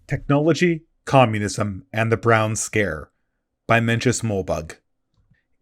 Technology, Communism, and the Brown Scare by Mencius Moldbug.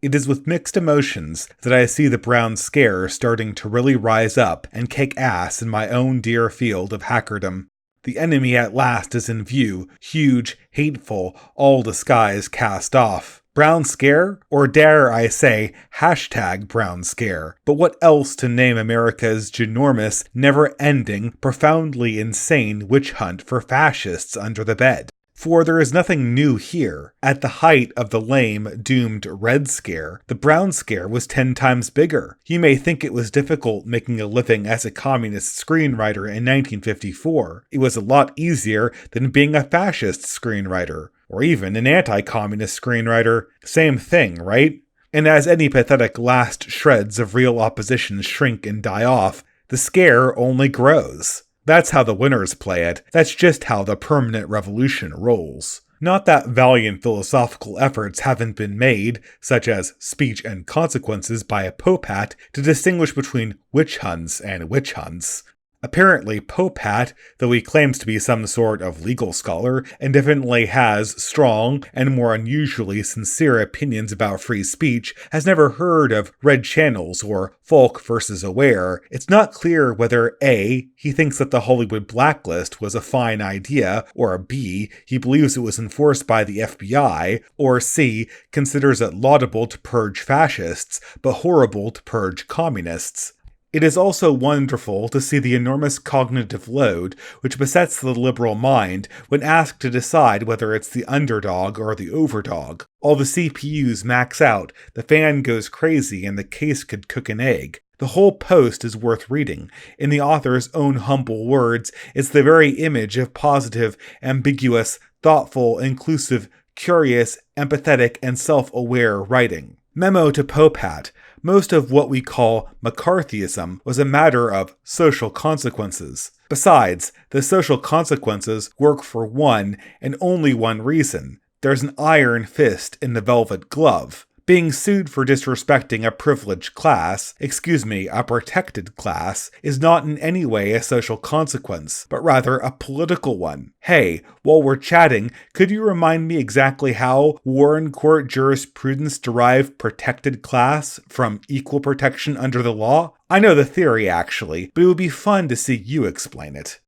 It is with mixed emotions that I see the Brown Scare starting to really rise up and kick ass in my own dear field of hackerdom. The enemy at last is in view, huge, hateful, all disguise cast off. Brown Scare? Or dare I say, hashtag Brown Scare. But what else to name America's ginormous, never-ending, profoundly insane witch hunt for fascists under the bed? For there is nothing new here. At the height of the lame, doomed Red Scare, the Brown Scare was 10 times bigger. You may think it was difficult making a living as a communist screenwriter in 1954. It was a lot easier than being a fascist screenwriter, or even an anti-communist screenwriter. Same thing, right? And as any pathetic last shreds of real opposition shrink and die off, the scare only grows. That's how the winners play it. That's just how the permanent revolution rolls. Not that valiant philosophical efforts haven't been made, such as Speech and Consequences by a Popat, to distinguish between witch hunts and witch hunts. Apparently, Popat, though he claims to be some sort of legal scholar, and definitely has strong and more unusually sincere opinions about free speech, has never heard of red channels or Folk versus Aware. It's not clear whether A, he thinks that the Hollywood blacklist was a fine idea, or B, he believes it was enforced by the FBI, or C, considers it laudable to purge fascists, but horrible to purge communists. It is also wonderful to see the enormous cognitive load which besets the liberal mind when asked to decide whether it's the underdog or the overdog. All the CPUs max out, the fan goes crazy, and the case could cook an egg. The whole post is worth reading. In the author's own humble words, it's the very image of positive, ambiguous, thoughtful, inclusive, curious, empathetic, and self-aware writing. Memo to Popat. Most of what we call McCarthyism was a matter of social consequences. Besides, the social consequences work for one and only one reason. There's an iron fist in the velvet glove. Being sued for disrespecting a privileged class, a protected class, is not in any way a social consequence, but rather a political one. Hey, while we're chatting, could you remind me exactly how Warren Court jurisprudence derived protected class from equal protection under the law? I know the theory, actually, but it would be fun to see you explain it.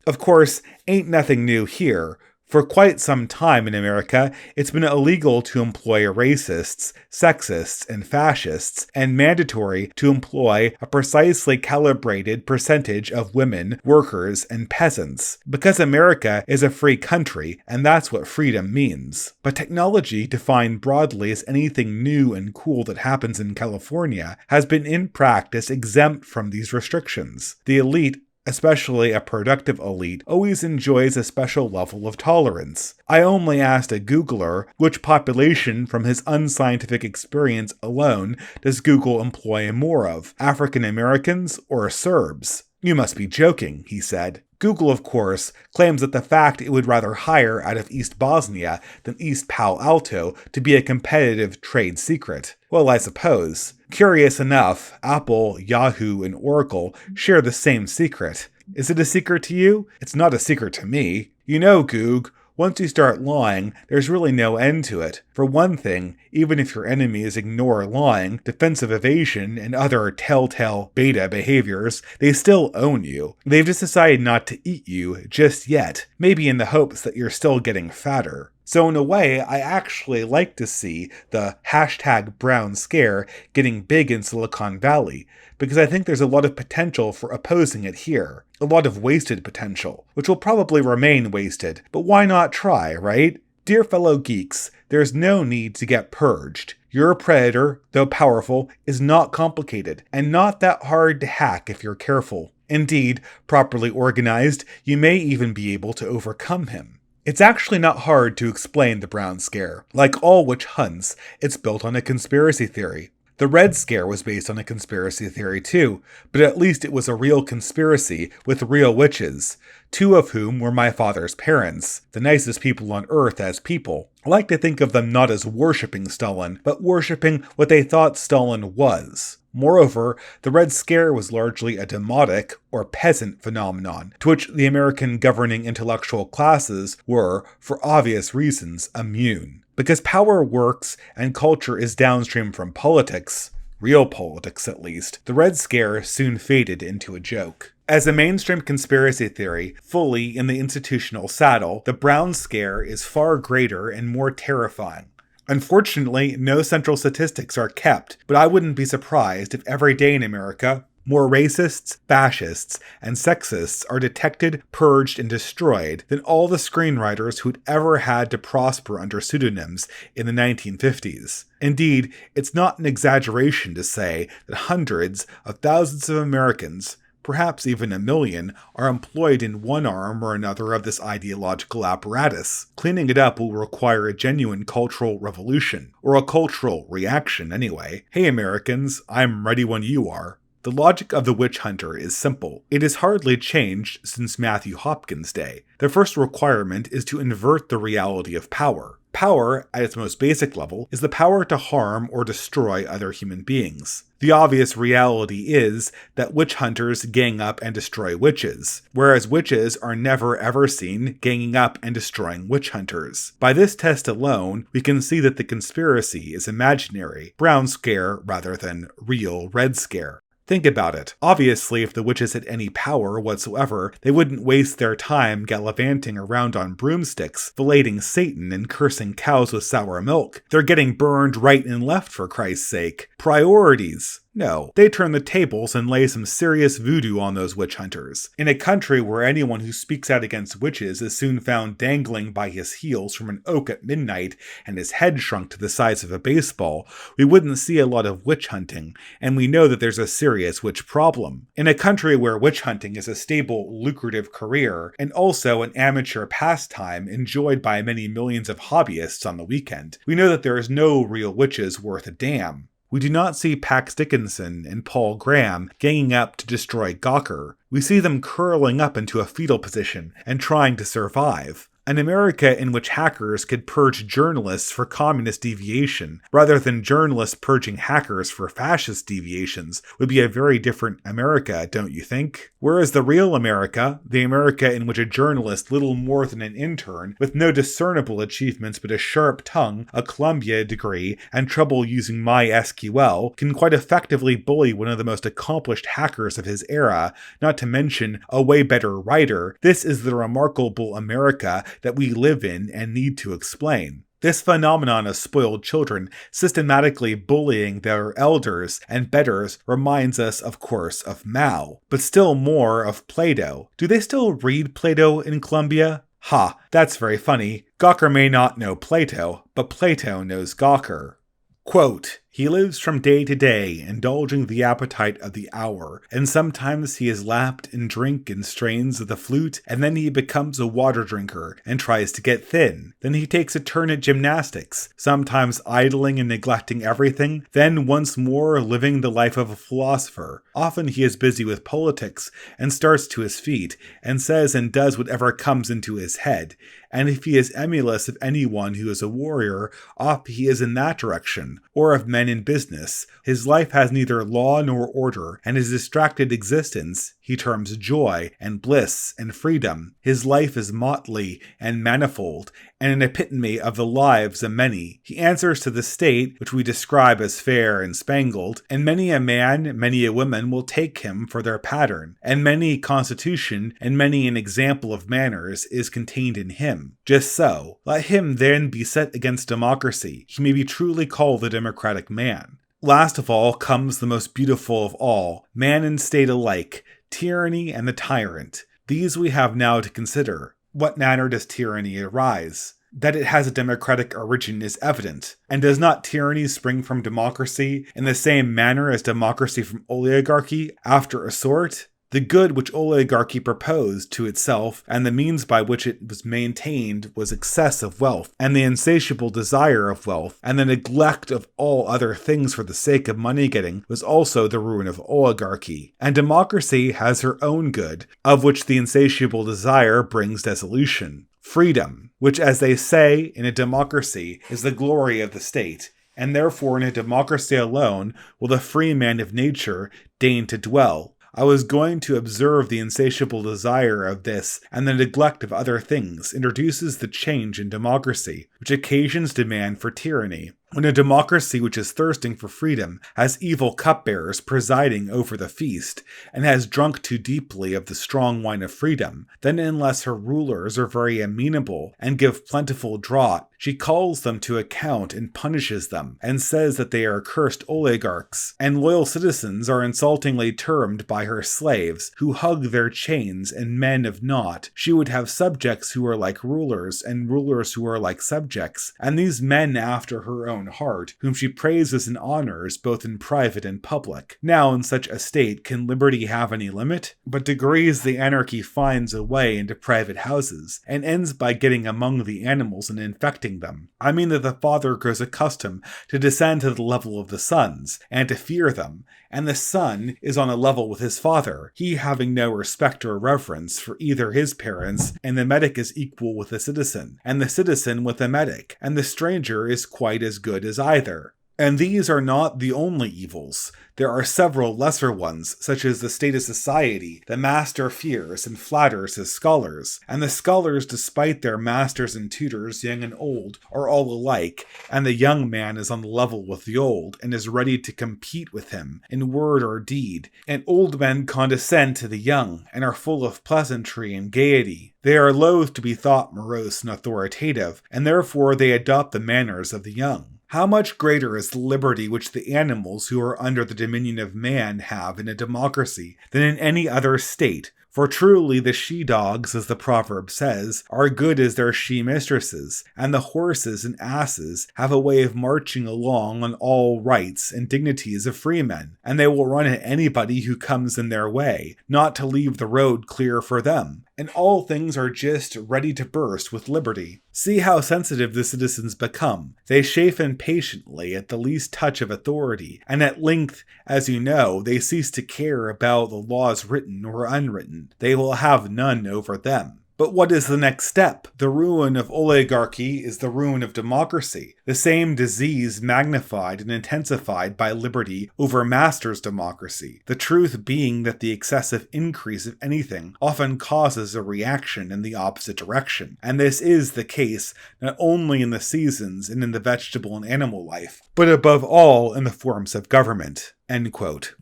Of course, ain't nothing new here. For quite some time in America, it's been illegal to employ racists, sexists, and fascists, and mandatory to employ a precisely calibrated percentage of women, workers, and peasants. Because America is a free country, and that's what freedom means. But technology, defined broadly as anything new and cool that happens in California, has been in practice exempt from these restrictions. The elite, especially a productive elite, always enjoys a special level of tolerance. I only asked a Googler which population from his unscientific experience alone does Google employ more of, African Americans or Serbs? You must be joking, he said. Google, of course, claims that the fact it would rather hire out of East Bosnia than East Palo Alto to be a competitive trade secret. Well, I suppose. Curious enough, Apple, Yahoo, and Oracle share the same secret. Is it a secret to you? It's not a secret to me. You know, Goog, once you start lying, there's really no end to it. For one thing, even if your enemies ignore lying, defensive evasion, and other telltale beta behaviors, they still own you. They've just decided not to eat you just yet, maybe in the hopes that you're still getting fatter. So in a way, I actually like to see the hashtag Brown Scare getting big in Silicon Valley, because I think there's a lot of potential for opposing it here. A lot of wasted potential, which will probably remain wasted, but why not try, right? Dear fellow geeks, there's no need to get purged. Your predator, though powerful, is not complicated, and not that hard to hack if you're careful. Indeed, properly organized, you may even be able to overcome him. It's actually not hard to explain the Brown Scare. Like all witch hunts, it's built on a conspiracy theory. The Red Scare was based on a conspiracy theory too, but at least it was a real conspiracy with real witches, 2 of whom were my father's parents, the nicest people on earth as people. I like to think of them not as worshipping Stalin, but worshipping what they thought Stalin was. Moreover, the Red Scare was largely a demotic, or peasant phenomenon, to which the American governing intellectual classes were, for obvious reasons, immune. Because power works and culture is downstream from politics, real politics at least, the Red Scare soon faded into a joke. As a mainstream conspiracy theory, fully in the institutional saddle, the Brown Scare is far greater and more terrifying. Unfortunately, no central statistics are kept, but I wouldn't be surprised if every day in America, more racists, fascists, and sexists are detected, purged, and destroyed than all the screenwriters who'd ever had to prosper under pseudonyms in the 1950s. Indeed, it's not an exaggeration to say that hundreds of thousands of Americans, perhaps even 1 million, are employed in one arm or another of this ideological apparatus. Cleaning it up will require a genuine cultural revolution, or a cultural reaction anyway. Hey Americans, I'm ready when you are. The logic of the witch hunter is simple. It has hardly changed since Matthew Hopkins' day. The first requirement is to invert the reality of power. Power, at its most basic level, is the power to harm or destroy other human beings. The obvious reality is that witch hunters gang up and destroy witches, whereas witches are never ever seen ganging up and destroying witch hunters. By this test alone, we can see that the conspiracy is imaginary, Brown Scare rather than real Red Scare. Think about it. Obviously, if the witches had any power whatsoever, they wouldn't waste their time gallivanting around on broomsticks, filleting Satan and cursing cows with sour milk. They're getting burned right and left, for Christ's sake. Priorities. No, they turn the tables and lay some serious voodoo on those witch hunters. In a country where anyone who speaks out against witches is soon found dangling by his heels from an oak at midnight and his head shrunk to the size of a baseball, we wouldn't see a lot of witch hunting, and we know that there's a serious witch problem. In a country where witch hunting is a stable, lucrative career, and also an amateur pastime enjoyed by many millions of hobbyists on the weekend, we know that there is no real witches worth a damn. We do not see Pax Dickinson and Paul Graham ganging up to destroy Gawker. We see them curling up into a fetal position and trying to survive. An America in which hackers could purge journalists for communist deviation, rather than journalists purging hackers for fascist deviations, would be a very different America, don't you think? Whereas the real America, the America in which a journalist little more than an intern, with no discernible achievements but a sharp tongue, a Columbia degree, and trouble using MySQL, can quite effectively bully one of the most accomplished hackers of his era, not to mention a way better writer, this is the remarkable America that we live in and need to explain. This phenomenon of spoiled children systematically bullying their elders and betters reminds us, of course, of Mao, but still more of Plato. Do they still read Plato in Columbia? Ha, that's very funny. Gawker may not know Plato, but Plato knows Gawker. Quote, "He lives from day to day, indulging the appetite of the hour, and sometimes he is lapped in drink and strains of the flute, and then he becomes a water drinker, and tries to get thin. Then he takes a turn at gymnastics, sometimes idling and neglecting everything, then once more living the life of a philosopher. Often he is busy with politics, and starts to his feet, and says and does whatever comes into his head. And if he is emulous of anyone who is a warrior, oft he is in that direction, or of men in business. His life has neither law nor order, and his distracted existence he terms joy and bliss and freedom. His life is motley and manifold, and an epitome of the lives of many. He answers to the state, which we describe as fair and spangled, and many a man, many a woman will take him for their pattern, and many a constitution and many an example of manners is contained in him. Just so, let him then be set against democracy. He may be truly called the democratic man. Last of all comes the most beautiful of all, man and state alike, tyranny and the tyrant. These we have now to consider. What manner does tyranny arise? That it has a democratic origin is evident. And does not tyranny spring from democracy in the same manner as democracy from oligarchy, after a sort? The good which oligarchy proposed to itself, and the means by which it was maintained, was excess of wealth, and the insatiable desire of wealth, and the neglect of all other things for the sake of money-getting was also the ruin of oligarchy. And democracy has her own good, of which the insatiable desire brings dissolution. Freedom, which, as they say in a democracy, is the glory of the state, and therefore in a democracy alone will the free man of nature deign to dwell. I was going to observe the insatiable desire of this and the neglect of other things introduces the change in democracy, which occasions demand for tyranny. When a democracy which is thirsting for freedom has evil cupbearers presiding over the feast, and has drunk too deeply of the strong wine of freedom, then unless her rulers are very amenable and give plentiful draught, she calls them to account and punishes them, and says that they are cursed oligarchs, and loyal citizens are insultingly termed by her slaves, who hug their chains and men of naught. She would have subjects who are like rulers, and rulers who are like subjects, and these men after her own heart, whom she praises and honors both in private and public. Now in such a state can liberty have any limit? But degrees the anarchy finds a way into private houses, and ends by getting among the animals and infecting them. I mean that the father grows accustomed to descend to the level of the sons, and to fear them, and the son is on a level with his father, he having no respect or reverence for either his parents, and the medic is equal with the citizen, and the citizen with the medic, and the stranger is quite as good as either. And these are not the only evils. There are several lesser ones, such as the state of society. The master fears and flatters his scholars, and the scholars, despite their masters and tutors, young and old, are all alike, and the young man is on the level with the old, and is ready to compete with him, in word or deed. And old men condescend to the young, and are full of pleasantry and gaiety. They are loath to be thought morose and authoritative, and therefore they adopt the manners of the young. How much greater is the liberty which the animals who are under the dominion of man have in a democracy than in any other state? For truly the she-dogs, as the proverb says, are good as their she-mistresses, and the horses and asses have a way of marching along on all rights and dignities of freemen, and they will run at anybody who comes in their way, not to leave the road clear for them. And all things are just ready to burst with liberty. See how sensitive the citizens become. They chafe impatiently at the least touch of authority, and at length, as you know, they cease to care about the laws written or unwritten. They will have none over them. But what is the next step? The ruin of oligarchy is the ruin of democracy, the same disease magnified and intensified by liberty overmasters democracy, the truth being that the excessive increase of anything often causes a reaction in the opposite direction, and this is the case not only in the seasons and in the vegetable and animal life, but above all in the forms of government." End quote.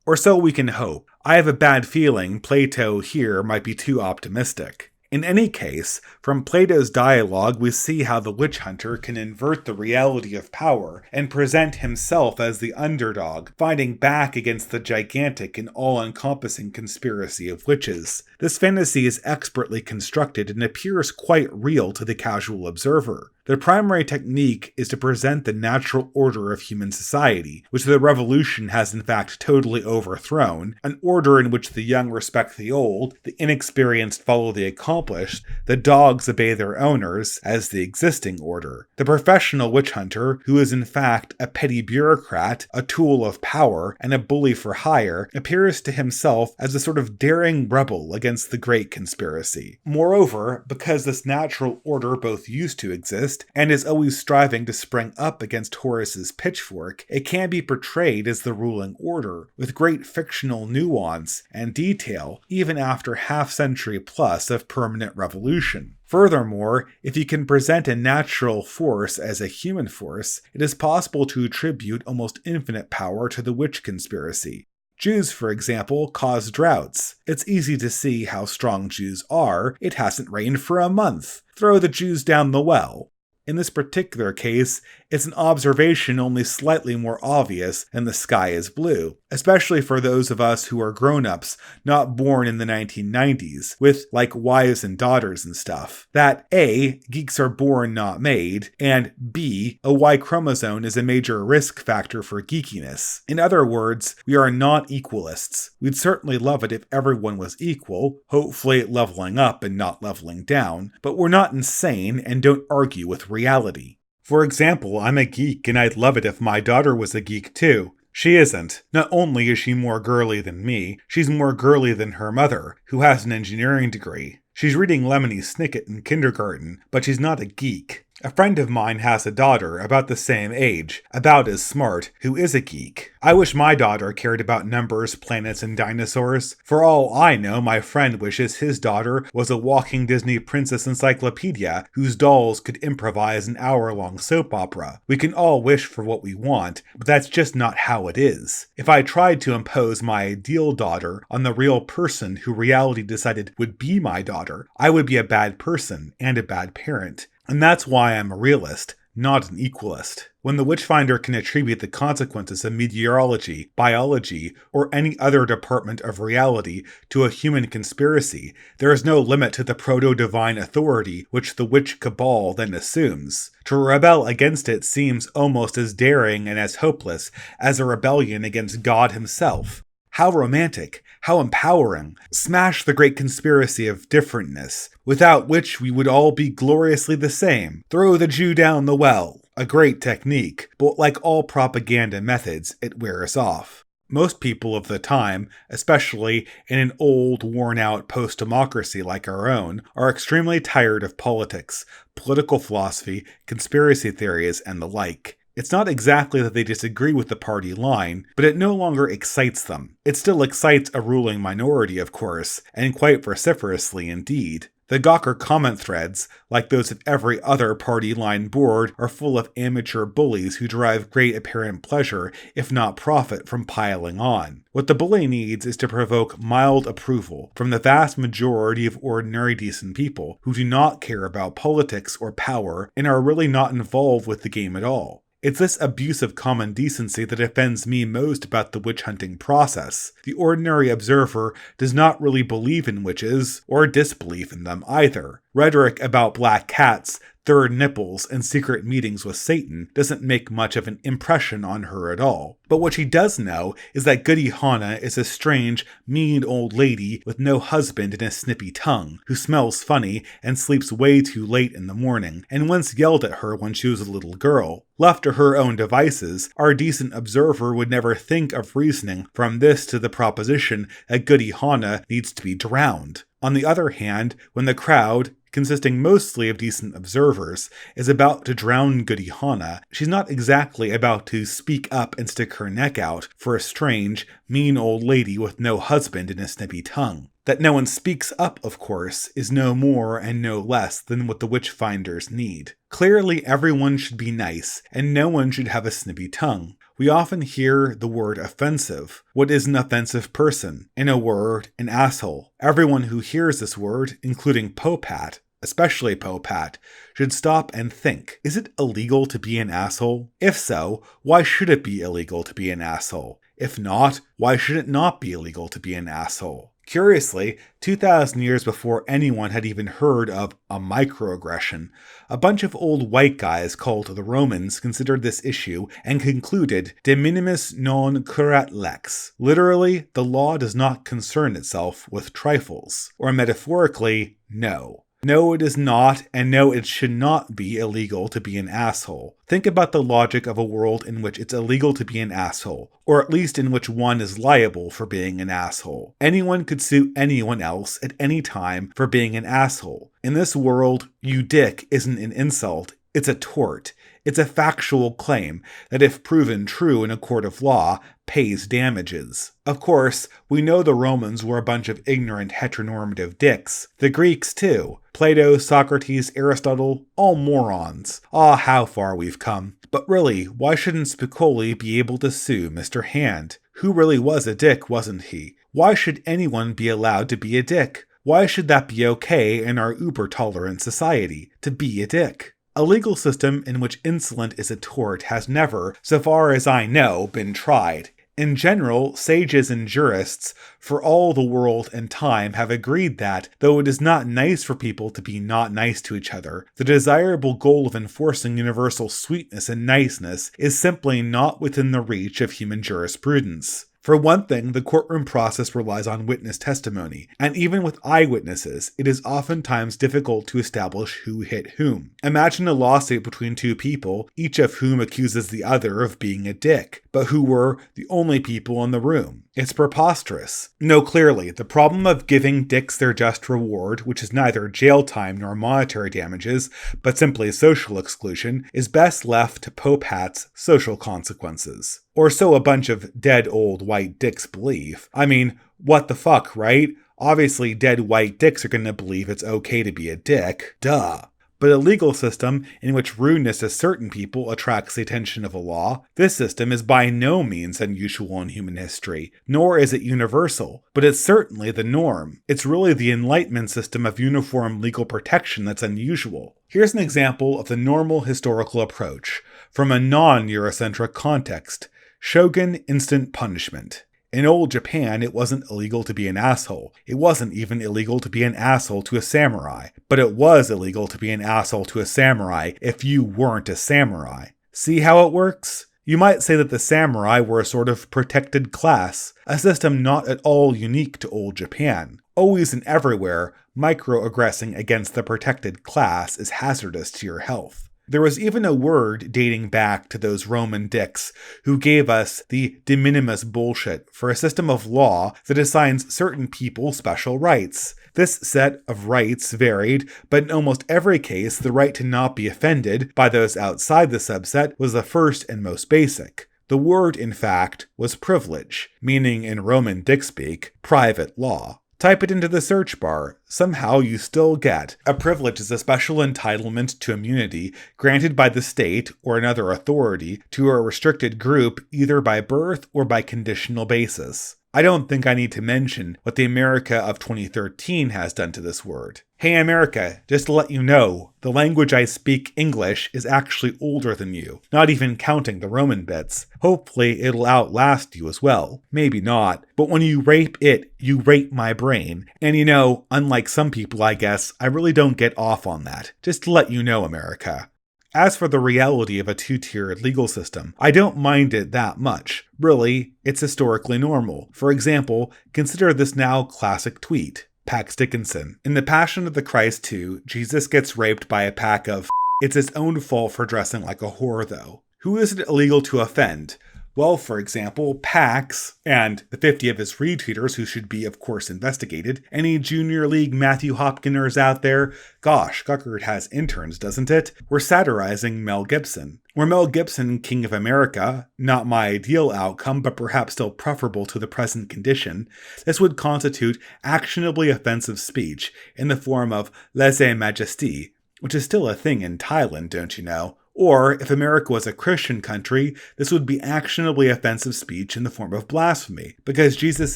Or so we can hope. I have a bad feeling Plato here might be too optimistic. In any case, from Plato's dialogue we see how the witch hunter can invert the reality of power and present himself as the underdog, fighting back against the gigantic and all-encompassing conspiracy of witches. This fantasy is expertly constructed and appears quite real to the casual observer. The primary technique is to present the natural order of human society, which the revolution has in fact totally overthrown, an order in which the young respect the old, the inexperienced follow the accomplished, the dogs obey their owners, as the existing order. The professional witch hunter, who is in fact a petty bureaucrat, a tool of power, and a bully for hire, appears to himself as a sort of daring rebel against the great conspiracy. Moreover, because this natural order both used to exist, and is always striving to spring up against Horace's pitchfork, it can be portrayed as the ruling order, with great fictional nuance and detail, even after half-century plus of permanent revolution. Furthermore, if you can present a natural force as a human force, it is possible to attribute almost infinite power to the witch conspiracy. Jews, for example, cause droughts. It's easy to see how strong Jews are. It hasn't rained for a month. Throw the Jews down the well. In this particular case, it's an observation only slightly more obvious than the sky is blue, especially for those of us who are grown-ups not born in the 1990s, with like wives and daughters and stuff. That A, geeks are born not made, and B, a Y chromosome is a major risk factor for geekiness. In other words, we are not equalists. We'd certainly love it if everyone was equal, hopefully leveling up and not leveling down, but we're not insane and don't argue with reality. For example, I'm a geek and I'd love it if my daughter was a geek too. She isn't. Not only is she more girly than me, she's more girly than her mother, who has an engineering degree. She's reading Lemony Snicket in kindergarten, but she's not a geek. A friend of mine has a daughter about the same age, about as smart, who is a geek. I wish my daughter cared about numbers, planets, and dinosaurs. For all I know, my friend wishes his daughter was a walking Disney princess encyclopedia whose dolls could improvise an hour-long soap opera. We can all wish for what we want, but that's just not how it is. If I tried to impose my ideal daughter on the real person who reality decided would be my daughter, I would be a bad person and a bad parent. And that's why I'm a realist, not an equalist. When the Witchfinder can attribute the consequences of meteorology, biology, or any other department of reality to a human conspiracy, there is no limit to the proto-divine authority which the witch cabal then assumes. To rebel against it seems almost as daring and as hopeless as a rebellion against God himself. How romantic, how empowering. Smash the great conspiracy of differentness, without which we would all be gloriously the same. Throw the Jew down the well. A great technique, but like all propaganda methods, it wears off. Most people of the time, especially in an old, worn-out post-democracy like our own, are extremely tired of politics, political philosophy, conspiracy theories, and the like. It's not exactly that they disagree with the party line, but it no longer excites them. It still excites a ruling minority, of course, and quite vociferously indeed. The Gawker comment threads, like those of every other party line board, are full of amateur bullies who derive great apparent pleasure, if not profit, from piling on. What the bully needs is to provoke mild approval from the vast majority of ordinary decent people who do not care about politics or power and are really not involved with the game at all. It's this abuse of common decency that offends me most about the witch-hunting process. The ordinary observer does not really believe in witches, or disbelieve in them either. Rhetoric about black cats, third nipples, and secret meetings with Satan doesn't make much of an impression on her at all. But what she does know is that Goody Hana is a strange, mean old lady with no husband and a snippy tongue, who smells funny and sleeps way too late in the morning, and once yelled at her when she was a little girl. Left to her own devices, our decent observer would never think of reasoning from this to the proposition that Goody Hana needs to be drowned. On the other hand, when the crowd, consisting mostly of decent observers, is about to drown Goody Hana, she's not exactly about to speak up and stick her neck out for a strange, mean old lady with no husband and a snippy tongue. That no one speaks up, of course, is no more and no less than what the witch-finders need. Clearly everyone should be nice, and no one should have a snippy tongue. We often hear the word offensive. What is an offensive person? In a word, an asshole. Everyone who hears this word, including Popat, especially Popat, should stop and think, is it illegal to be an asshole? If so, why should it be illegal to be an asshole? If not, why should it not be illegal to be an asshole? Curiously, 2,000 years before anyone had even heard of a microaggression, a bunch of old white guys called the Romans considered this issue and concluded de minimis non curat lex. Literally, the law does not concern itself with trifles. Or metaphorically, no. No, it is not, and no, it should not be illegal to be an asshole. Think about the logic of a world in which it's illegal to be an asshole, or at least in which one is liable for being an asshole. Anyone could sue anyone else at any time for being an asshole. In this world, you dick isn't an insult, it's a tort. It's a factual claim that, if proven true in a court of law, pays damages. Of course, we know the Romans were a bunch of ignorant heteronormative dicks. The Greeks, too. Plato, Socrates, Aristotle, all morons. Ah, how far we've come. But really, why shouldn't Spicoli be able to sue Mr. Hand? Who really was a dick, wasn't he? Why should anyone be allowed to be a dick? Why should that be okay in our uber-tolerant society, to be a dick? A legal system in which insolent is a tort has never, so far as I know, been tried. In general, sages and jurists, for all the world and time, have agreed that, though it is not nice for people to be not nice to each other, the desirable goal of enforcing universal sweetness and niceness is simply not within the reach of human jurisprudence. For one thing, the courtroom process relies on witness testimony, and even with eyewitnesses, it is oftentimes difficult to establish who hit whom. Imagine a lawsuit between two people, each of whom accuses the other of being a dick, but who were the only people in the room. It's preposterous. No, clearly, the problem of giving dicks their just reward, which is neither jail time nor monetary damages, but simply social exclusion, is best left to Pope Hat's social consequences. Or so a bunch of dead old white dicks believe. I mean, what the fuck, right? Obviously, dead white dicks are gonna believe it's okay to be a dick. Duh. But a legal system in which rudeness to certain people attracts the attention of a law, this system is by no means unusual in human history, nor is it universal, but it's certainly the norm. It's really the Enlightenment system of uniform legal protection that's unusual. Here's an example of the normal historical approach, from a non-Eurocentric context. Shogun instant punishment. In old Japan, it wasn't illegal to be an asshole. It wasn't even illegal to be an asshole to a samurai. But it was illegal to be an asshole to a samurai if you weren't a samurai. See how it works? You might say that the samurai were a sort of protected class, a system not at all unique to old Japan. Always and everywhere, microaggressing against the protected class is hazardous to your health. There was even a word dating back to those Roman dicks who gave us the de minimis bullshit for a system of law that assigns certain people special rights. This set of rights varied, but in almost every case, the right to not be offended by those outside the subset was the first and most basic. The word, in fact, was privilege, meaning in Roman dick speak, private law. Type it into the search bar. Somehow you still get. A privilege is a special entitlement to immunity granted by the state or another authority to a restricted group either by birth or by conditional basis. I don't think I need to mention what the America of 2013 has done to this word. Hey America, just to let you know, the language I speak, English, is actually older than you, not even counting the Roman bits. Hopefully it'll outlast you as well. Maybe not, but when you rape it, you rape my brain. And you know, unlike some people I guess, I really don't get off on that. Just to let you know, America. As for the reality of a two-tiered legal system, I don't mind it that much. Really, it's historically normal. For example, consider this now classic tweet. Pax Dickinson. In The Passion of the Christ 2, Jesus gets raped by a pack of It's his own fault for dressing like a whore, though. Who is it illegal to offend? Well, for example, Pax, and the 50 of his retweeters who should be, of course, investigated. Any Junior League Matthew Hopkiners out there? Gosh, Guckert has interns, doesn't it? We're satirizing Mel Gibson. Were Mel Gibson King of America, not my ideal outcome, but perhaps still preferable to the present condition, this would constitute actionably offensive speech in the form of lèse-majesté, which is still a thing in Thailand, don't you know? Or, if America was a Christian country, this would be actionably offensive speech in the form of blasphemy, because Jesus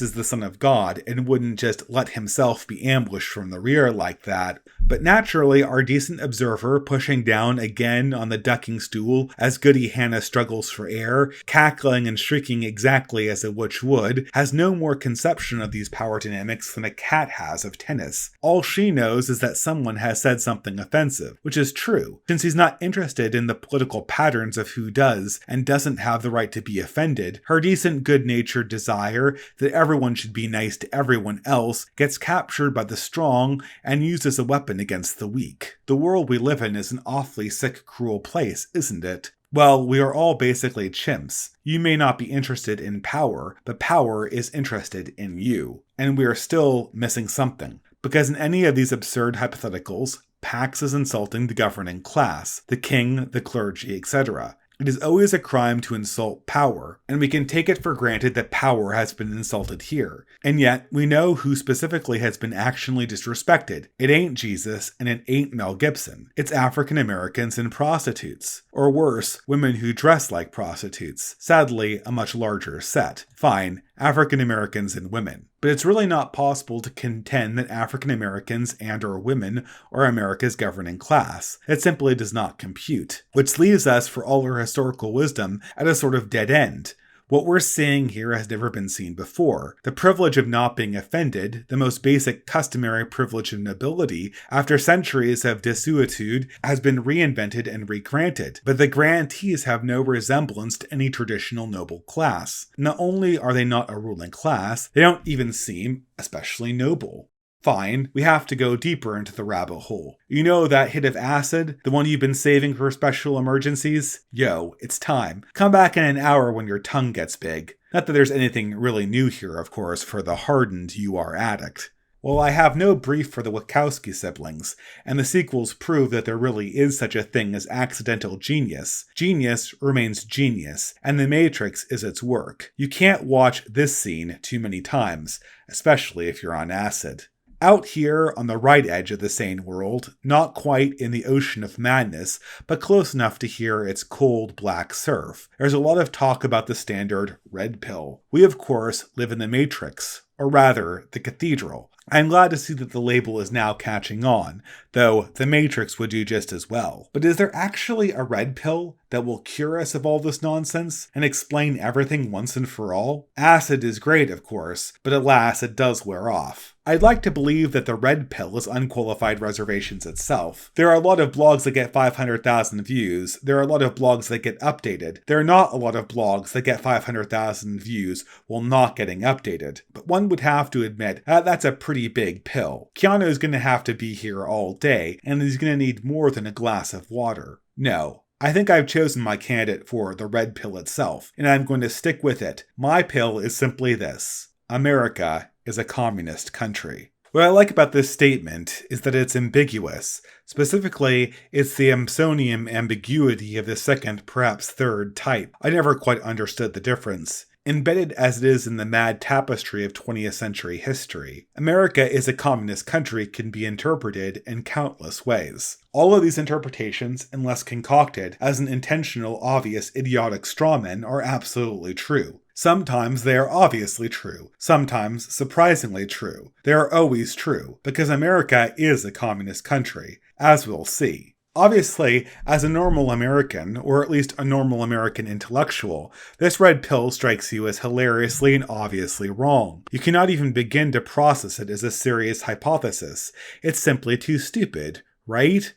is the Son of God and wouldn't just let himself be ambushed from the rear like that. But naturally, our decent observer pushing down again on the ducking stool as Goody Hannah struggles for air, cackling and shrieking exactly as a witch would, has no more conception of these power dynamics than a cat has of tennis. All she knows is that someone has said something offensive, which is true, since he's not interested in the political patterns of who does and doesn't have the right to be offended. Her decent good-natured desire that everyone should be nice to everyone else gets captured by the strong and used as a weapon against the weak. The world we live in is an awfully sick, cruel place, isn't it? Well, we are all basically chimps. You may not be interested in power, but power is interested in you. And we are still missing something. Because in any of these absurd hypotheticals, Pax is insulting the governing class, the king, the clergy, etc. It is always a crime to insult power, and we can take it for granted that power has been insulted here. And yet, we know who specifically has been actionally disrespected. It ain't Jesus, and it ain't Mel Gibson. It's African Americans and prostitutes. Or worse, women who dress like prostitutes. Sadly, a much larger set. Fine, African Americans and women. But it's really not possible to contend that African Americans and/or women are America's governing class. It simply does not compute. Which leaves us, for all our historical wisdom, at a sort of dead end. What we're seeing here has never been seen before. The privilege of not being offended, the most basic customary privilege of nobility, after centuries of desuetude, has been reinvented and regranted, but the grantees have no resemblance to any traditional noble class. Not only are they not a ruling class, they don't even seem especially noble. Fine, we have to go deeper into the rabbit hole. You know that hit of acid? The one you've been saving for special emergencies? Yo, it's time. Come back in an hour when your tongue gets big. Not that there's anything really new here, of course, for the hardened UR addict. Well, I have no brief for the Wachowski siblings, and the sequels prove that there really is such a thing as accidental genius. Genius remains genius, and The Matrix is its work. You can't watch this scene too many times, especially if you're on acid. Out here on the right edge of the sane world, not quite in the ocean of madness, but close enough to hear its cold black surf, there's a lot of talk about the standard red pill. We of course live in the Matrix, or rather, the cathedral. I'm glad to see that the label is now catching on, though the Matrix would do just as well. But is there actually a red pill that will cure us of all this nonsense and explain everything once and for all? Acid is great, of course, but alas, it does wear off. I'd like to believe that the red pill is unqualified reservations itself. There are a lot of blogs that get 500,000 views. There are a lot of blogs that get updated. There are not a lot of blogs that get 500,000 views while not getting updated. But one would have to admit that's a pretty big pill. Keanu's going to have to be here all day, and he's going to need more than a glass of water. No. I think I've chosen my candidate for the red pill itself, and I'm going to stick with it. My pill is simply this: America is a communist country. What I like about this statement is that it's ambiguous. Specifically, it's the Amsonian ambiguity of the second, perhaps third type. I never quite understood the difference. Embedded as it is in the mad tapestry of 20th century history, America is a communist country can be interpreted in countless ways. All of these interpretations, unless concocted as an intentional, obvious, idiotic strawman, are absolutely true. Sometimes they are obviously true, sometimes surprisingly true. They are always true, because America is a communist country, as we'll see. Obviously, as a normal American, or at least a normal American intellectual, this red pill strikes you as hilariously and obviously wrong. You cannot even begin to process it as a serious hypothesis. It's simply too stupid. Right?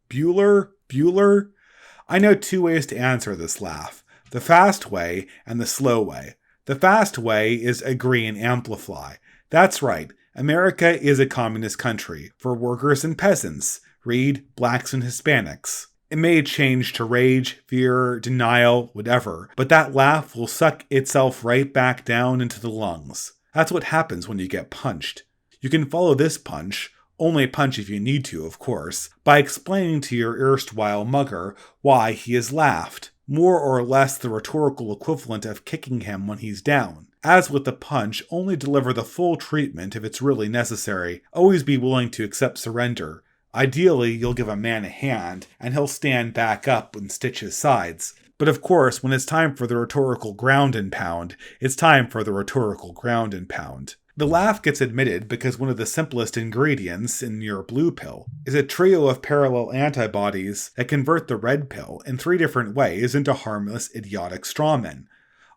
Bueller? I know two ways to answer this laugh: the fast way and the slow way. The fast way is agree and amplify. That's right, America is a communist country for workers and peasants. Read blacks and Hispanics. It may change to rage, fear, denial, whatever, but that laugh will suck itself right back down into the lungs. That's what happens when you get punched. You can follow this punch, only punch if you need to, of course, by explaining to your erstwhile mugger why he has laughed. More or less the rhetorical equivalent of kicking him when he's down. As with the punch, only deliver the full treatment if it's really necessary. Always be willing to accept surrender. Ideally, you'll give a man a hand, and he'll stand back up and stitch his sides. But of course, when it's time for the rhetorical ground and pound, it's time for the rhetorical ground and pound. The laugh gets admitted because one of the simplest ingredients in your blue pill is a trio of parallel antibodies that convert the red pill in 3 different ways into harmless, idiotic strawmen.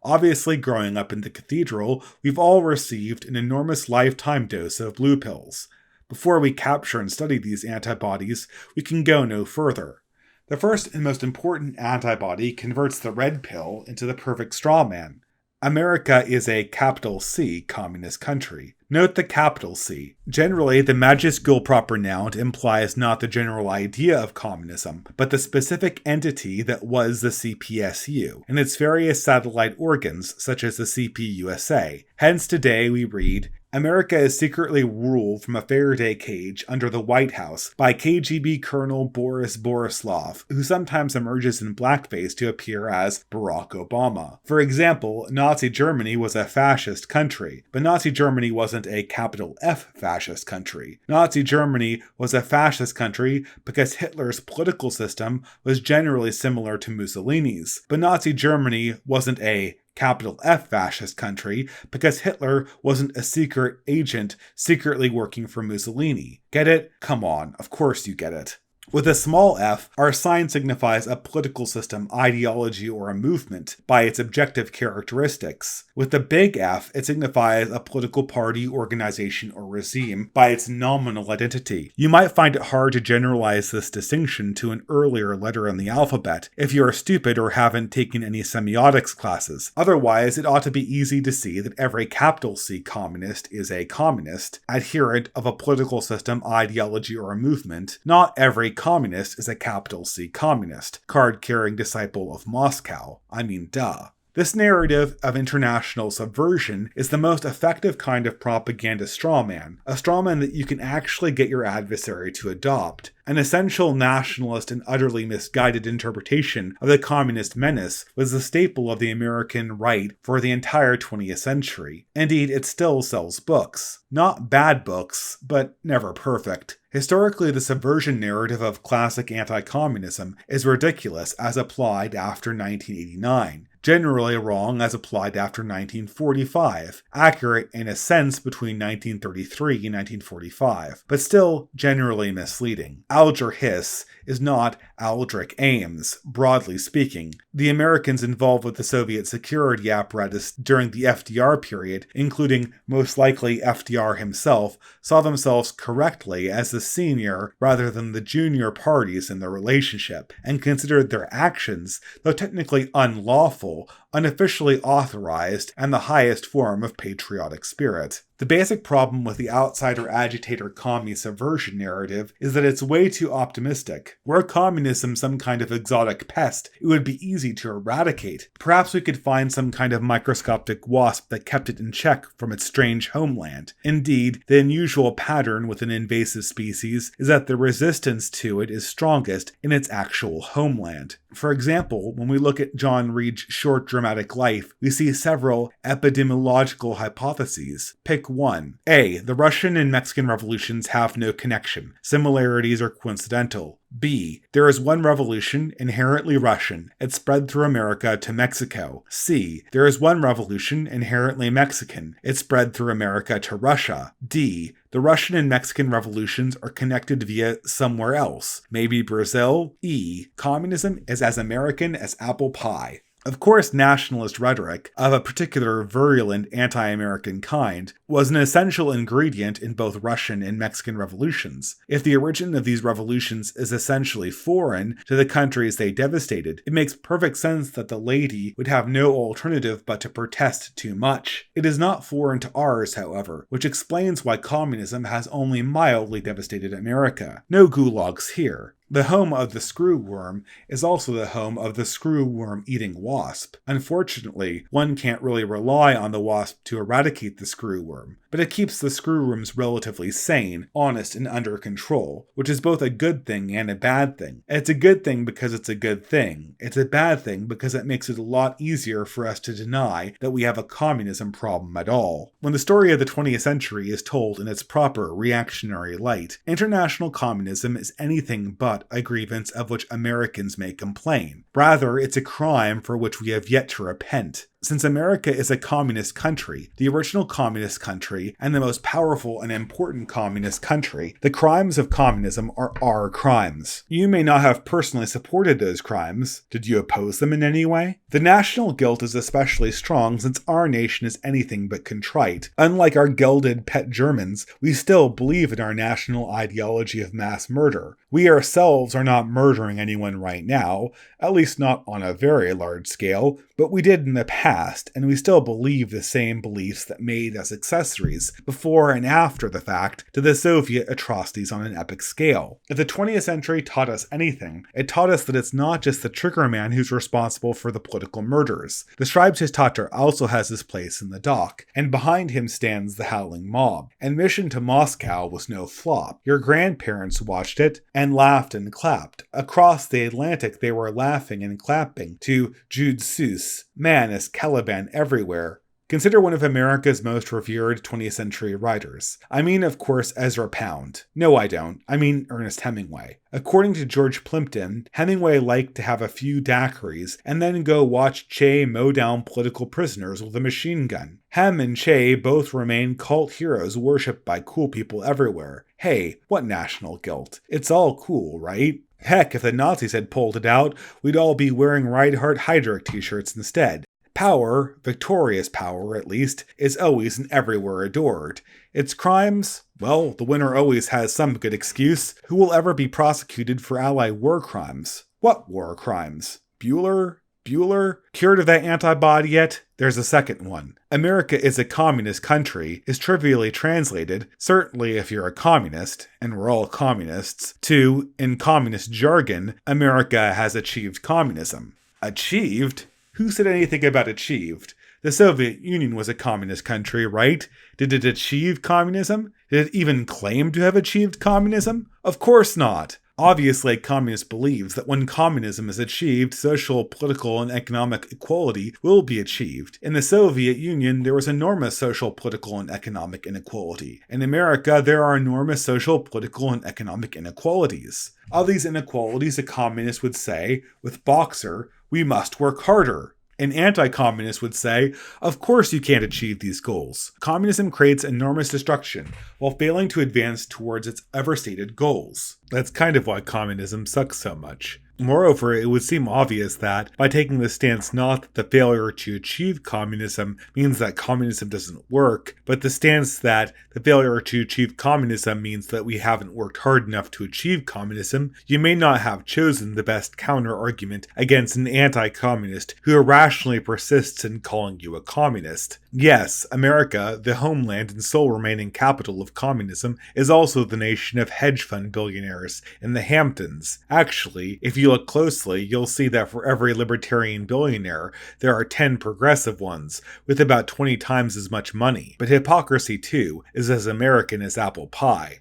Obviously, growing up in the cathedral, we've all received an enormous lifetime dose of blue pills. Before we capture and study these antibodies, we can go no further. The first and most important antibody converts the red pill into the perfect strawman. America is a capital C communist country. Note the capital C. Generally, the majuscule proper noun implies not the general idea of communism, but the specific entity that was the CPSU, and its various satellite organs, such as the CPUSA. Hence today we read, America is secretly ruled from a Faraday cage under the White House by KGB Colonel Boris Borislav, who sometimes emerges in blackface to appear as Barack Obama. For example, Nazi Germany was a fascist country, but Nazi Germany wasn't a capital F fascist country. Nazi Germany was a fascist country because Hitler's political system was generally similar to Mussolini's, but Nazi Germany wasn't a capital F fascist country because Hitler wasn't a secret agent secretly working for Mussolini. Get it? Come on, of course you get it. With a small f, our sign signifies a political system, ideology, or a movement by its objective characteristics. With the big F, it signifies a political party, organization, or regime by its nominal identity. You might find it hard to generalize this distinction to an earlier letter in the alphabet if you are stupid or haven't taken any semiotics classes. Otherwise, it ought to be easy to see that every capital C communist is a communist, adherent of a political system, ideology, or a movement. Not every communist is a capital C communist, card-carrying disciple of Moscow. I mean, duh. This narrative of international subversion is the most effective kind of propaganda strawman, a strawman that you can actually get your adversary to adopt. An essential nationalist and utterly misguided interpretation of the communist menace was the staple of the American right for the entire 20th century. Indeed, it still sells books. Not bad books, but never perfect. Historically, the subversion narrative of classic anti-communism is ridiculous as applied after 1989. Generally wrong as applied after 1945, accurate in a sense between 1933 and 1945, but still generally misleading. Alger Hiss is not Aldrich Ames, broadly speaking. The Americans involved with the Soviet security apparatus during the FDR period, including most likely FDR himself, saw themselves correctly as the senior rather than the junior parties in the relationship, and considered their actions, though technically unlawful, unofficially authorized, and the highest form of patriotic spirit. The basic problem with the outsider agitator commie subversion narrative is that it's way too optimistic. Were communism some kind of exotic pest, it would be easy to eradicate. Perhaps we could find some kind of microscopic wasp that kept it in check from its strange homeland. Indeed, the unusual pattern with an invasive species is that the resistance to it is strongest in its actual homeland. For example, when we look at John Reed's short dramatic life, we see several epidemiological hypotheses. Pick one. A. The Russian and Mexican revolutions have no connection. Similarities are coincidental. B. There is one revolution, inherently Russian. It spread through America to Mexico. C. There is one revolution, inherently Mexican. It spread through America to Russia. D. The Russian and Mexican revolutions are connected via somewhere else. Maybe Brazil. E. Communism is as American as apple pie. Of course, nationalist rhetoric, of a particular virulent anti-American kind, was an essential ingredient in both Russian and Mexican revolutions. If the origin of these revolutions is essentially foreign to the countries they devastated, it makes perfect sense that the lady would have no alternative but to protest too much. It is not foreign to ours, however, which explains why communism has only mildly devastated America. No gulags here. The home of the screwworm is also the home of the screwworm-eating wasp. Unfortunately, one can't really rely on the wasp to eradicate the screwworm, but it keeps the screwworms relatively sane, honest, and under control, which is both a good thing and a bad thing. It's a good thing because it's a good thing. It's a bad thing because it makes it a lot easier for us to deny that we have a communism problem at all. When the story of the 20th century is told in its proper reactionary light, international communism is anything but a grievance of which Americans may complain. Rather, it's a crime for which we have yet to repent. Since America is a communist country, the original communist country, and the most powerful and important communist country, the crimes of communism are our crimes. You may not have personally supported those crimes. Did you oppose them in any way? The national guilt is especially strong since our nation is anything but contrite. Unlike our gelded pet Germans, we still believe in our national ideology of mass murder. We ourselves are not murdering anyone right now, at least not on a very large scale, but we did in the past, and we still believe the same beliefs that made us accessories, before and after the fact, to the Soviet atrocities on an epic scale. If the 20th century taught us anything, it taught us that it's not just the triggerman who's responsible for the political murders. The Schreibtischtater also has his place in the dock, and behind him stands the howling mob. And Mission to Moscow was no flop. Your grandparents watched it, and laughed and clapped. Across the Atlantic they were laughing and clapping to Jude Seuss, Man is Caliban everywhere, Consider one of America's most revered 20th century writers. I mean, of course, Ezra Pound. No, I don't. I mean Ernest Hemingway. According to George Plimpton, Hemingway liked to have a few daiquiris and then go watch Che mow down political prisoners with a machine gun. Hem and Che both remain cult heroes worshipped by cool people everywhere. Hey, what national guilt? It's all cool, right? Heck, if the Nazis had pulled it out, we'd all be wearing Reinhard Heydrich t-shirts instead. Power, victorious power at least, is always and everywhere adored. Its crimes? Well, the winner always has some good excuse. Who will ever be prosecuted for Allied war crimes? What war crimes? Bueller? Cured of that antibody yet? There's a second one. America is a communist country is trivially translated, certainly if you're a communist, and we're all communists, to, in communist jargon, America has achieved communism. Achieved? Who said anything about achieved? The Soviet Union was a communist country, right? Did it achieve communism? Did it even claim to have achieved communism? Of course not. Obviously, a communist believes that when communism is achieved, social, political, and economic equality will be achieved. In the Soviet Union, there was enormous social, political, and economic inequality. In America, there are enormous social, political, and economic inequalities. Of these inequalities, a communist would say, with Boxer, we must work harder. An anti-communist would say, of course you can't achieve these goals. Communism creates enormous destruction while failing to advance towards its ever-stated goals. That's kind of why communism sucks so much. Moreover, it would seem obvious that, by taking the stance not that the failure to achieve communism means that communism doesn't work, but the stance that the failure to achieve communism means that we haven't worked hard enough to achieve communism, you may not have chosen the best counter-argument against an anti-communist who irrationally persists in calling you a communist. Yes, America, the homeland and sole remaining capital of communism, is also the nation of hedge fund billionaires in the Hamptons. Actually, if you look closely, you'll see that for every libertarian billionaire, there are 10 progressive ones, with about 20 times as much money. But hypocrisy, too, is as American as apple pie.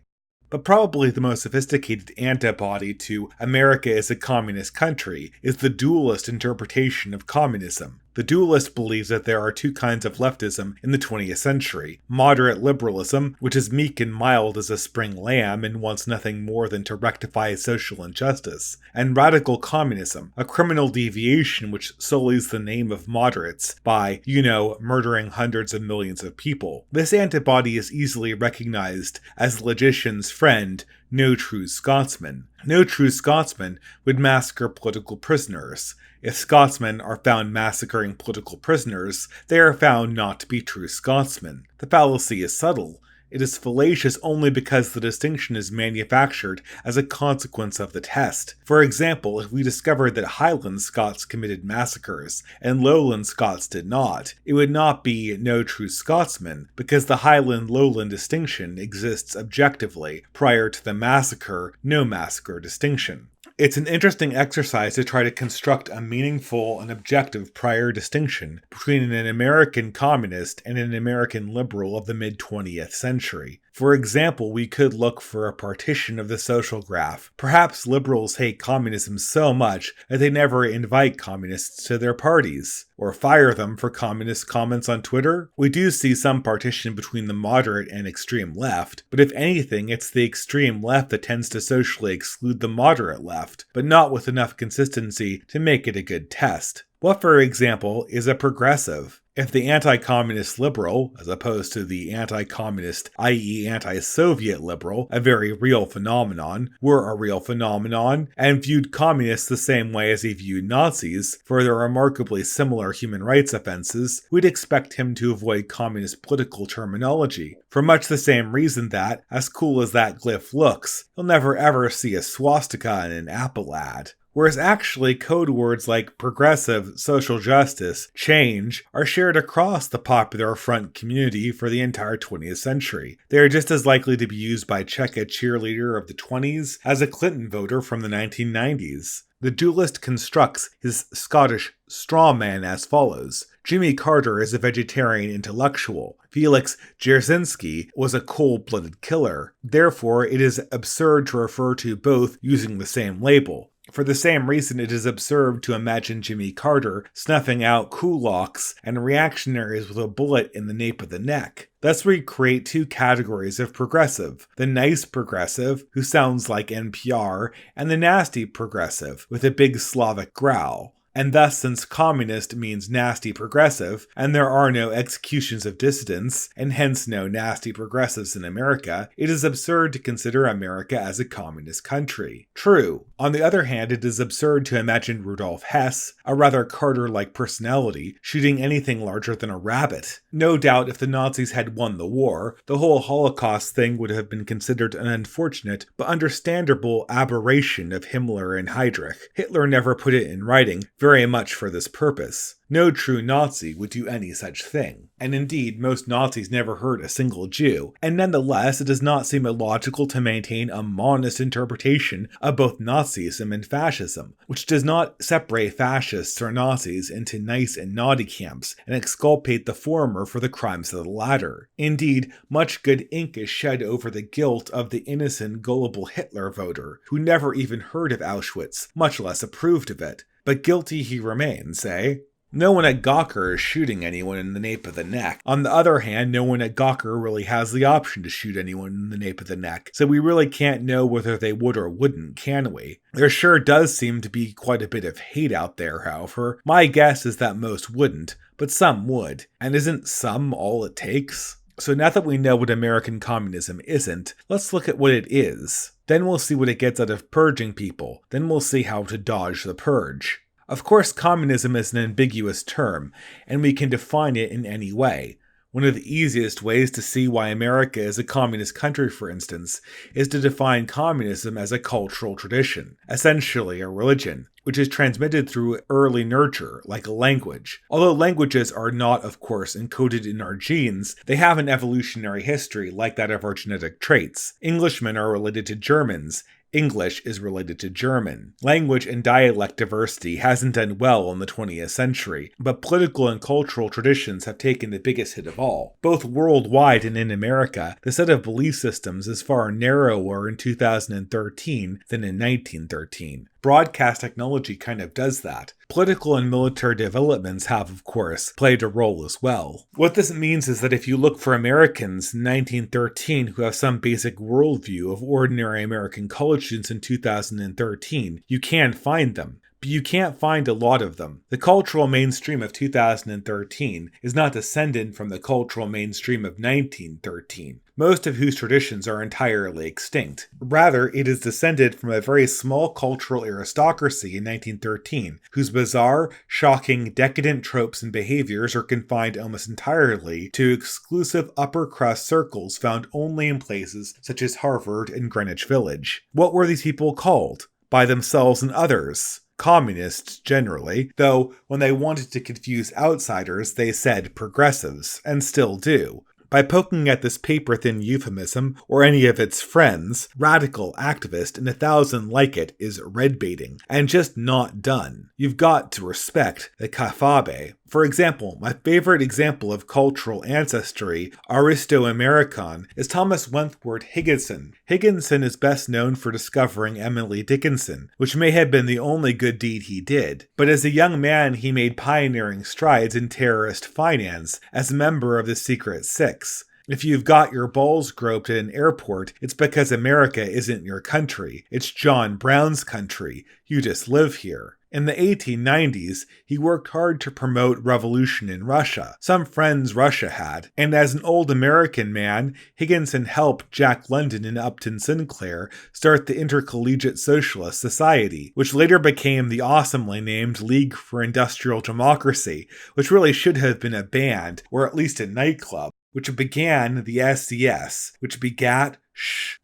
But probably the most sophisticated antibody to America is a communist country is the dualist interpretation of communism. The dualist believes that there are two kinds of leftism in the 20th century. Moderate liberalism, which is meek and mild as a spring lamb and wants nothing more than to rectify social injustice. And radical communism, a criminal deviation which sullies the name of moderates by, murdering hundreds of millions of people. This antibody is easily recognized as the logician's friend, No True Scotsman. No True Scotsman would massacre political prisoners. If Scotsmen are found massacring political prisoners, they are found not to be true Scotsmen. The fallacy is subtle. It is fallacious only because the distinction is manufactured as a consequence of the test. For example, if we discovered that Highland Scots committed massacres and Lowland Scots did not, it would not be no true Scotsman, because the Highland-Lowland distinction exists objectively prior to the massacre-no massacre distinction. It's an interesting exercise to try to construct a meaningful and objective prior distinction between an American communist and an American liberal of the mid-20th century. For example, we could look for a partition of the social graph. Perhaps liberals hate communism so much that they never invite communists to their parties, or fire them for communist comments on Twitter. We do see some partition between the moderate and extreme left, but if anything, it's the extreme left that tends to socially exclude the moderate left, but not with enough consistency to make it a good test. What, for example, is a progressive? If the anti-communist liberal, as opposed to the anti-communist, i.e. anti-Soviet liberal, a very real phenomenon, were a real phenomenon, and viewed communists the same way as he viewed Nazis, for their remarkably similar human rights offenses, we'd expect him to avoid communist political terminology, for much the same reason that, as cool as that glyph looks, you'll never ever see a swastika in an Apple ad. Whereas actually code words like progressive, social justice, change are shared across the Popular Front community for the entire 20th century. They are just as likely to be used by check a cheerleader of the 20s as a Clinton voter from the 1990s. The dualist constructs his Scottish straw man as follows. Jimmy Carter is a vegetarian intellectual. Felix Dzerzhinsky was a cold-blooded killer. Therefore, it is absurd to refer to both using the same label. For the same reason, it is absurd to imagine Jimmy Carter snuffing out kulaks and reactionaries with a bullet in the nape of the neck. Thus we create two categories of progressive: the nice progressive, who sounds like NPR, and the nasty progressive, with a big Slavic growl. And thus, since communist means nasty progressive, and there are no executions of dissidents, and hence no nasty progressives in America, it is absurd to consider America as a communist country. True. On the other hand, it is absurd to imagine Rudolf Hess, a rather Carter-like personality, shooting anything larger than a rabbit. No doubt if the Nazis had won the war, the whole Holocaust thing would have been considered an unfortunate but understandable aberration of Himmler and Heydrich. Hitler never put it in writing, very much for this purpose. No true Nazi would do any such thing. And indeed, most Nazis never hurt a single Jew, and nonetheless it does not seem illogical to maintain a monist interpretation of both Nazism and fascism, which does not separate fascists or Nazis into nice and naughty camps, and exculpate the former for the crimes of the latter. Indeed, much good ink is shed over the guilt of the innocent, gullible Hitler voter, who never even heard of Auschwitz, much less approved of it. But guilty he remains, eh? No one at Gawker is shooting anyone in the nape of the neck. On the other hand, no one at Gawker really has the option to shoot anyone in the nape of the neck, so we really can't know whether they would or wouldn't, can we? There sure does seem to be quite a bit of hate out there, however. My guess is that most wouldn't, but some would. And isn't some all it takes? So now that we know what American communism isn't, let's look at what it is. Then we'll see what it gets out of purging people. Then we'll see how to dodge the purge. Of course, communism is an ambiguous term, and we can define it in any way. One of the easiest ways to see why America is a communist country, for instance, is to define communism as a cultural tradition, essentially a religion, which is transmitted through early nurture, like a language. Although languages are not, of course, encoded in our genes, they have an evolutionary history like that of our genetic traits. Englishmen are related to Germans. English is related to German. Language and dialect diversity hasn't done well in the 20th century, but political and cultural traditions have taken the biggest hit of all. Both worldwide and in America, the set of belief systems is far narrower in 2013 than in 1913. Broadcast technology kind of does that. Political and military developments have, of course, played a role as well. What this means is that if you look for Americans in 1913 who have some basic worldview of ordinary American college students in 2013, you can find them. But you can't find a lot of them. The cultural mainstream of 2013 is not descendant from the cultural mainstream of 1913, most of whose traditions are entirely extinct. Rather, it is descended from a very small cultural aristocracy in 1913, whose bizarre, shocking, decadent tropes and behaviors are confined almost entirely to exclusive upper-crust circles found only in places such as Harvard and Greenwich Village. What were these people called? By themselves and others. Communists, generally, though when they wanted to confuse outsiders, they said progressives, and still do. By poking at this paper-thin euphemism, or any of its friends, radical, activist, and 1,000 like it is red-baiting, and just not done. You've got to respect the Kafabe. For example, my favorite example of cultural ancestry, Aristo-American, is Thomas Wentworth Higginson. Higginson is best known for discovering Emily Dickinson, which may have been the only good deed he did. But as a young man, he made pioneering strides in terrorist finance as a member of the Secret Six. If you've got your balls groped at an airport, it's because America isn't your country. It's John Brown's country. You just live here. In the 1890s, he worked hard to promote revolution in Russia. Some friends Russia had, and as an old American man, Higginson helped Jack London and Upton Sinclair start the Intercollegiate Socialist Society, which later became the awesomely named League for Industrial Democracy, which really should have been a band, or at least a nightclub, which began the SES, which begat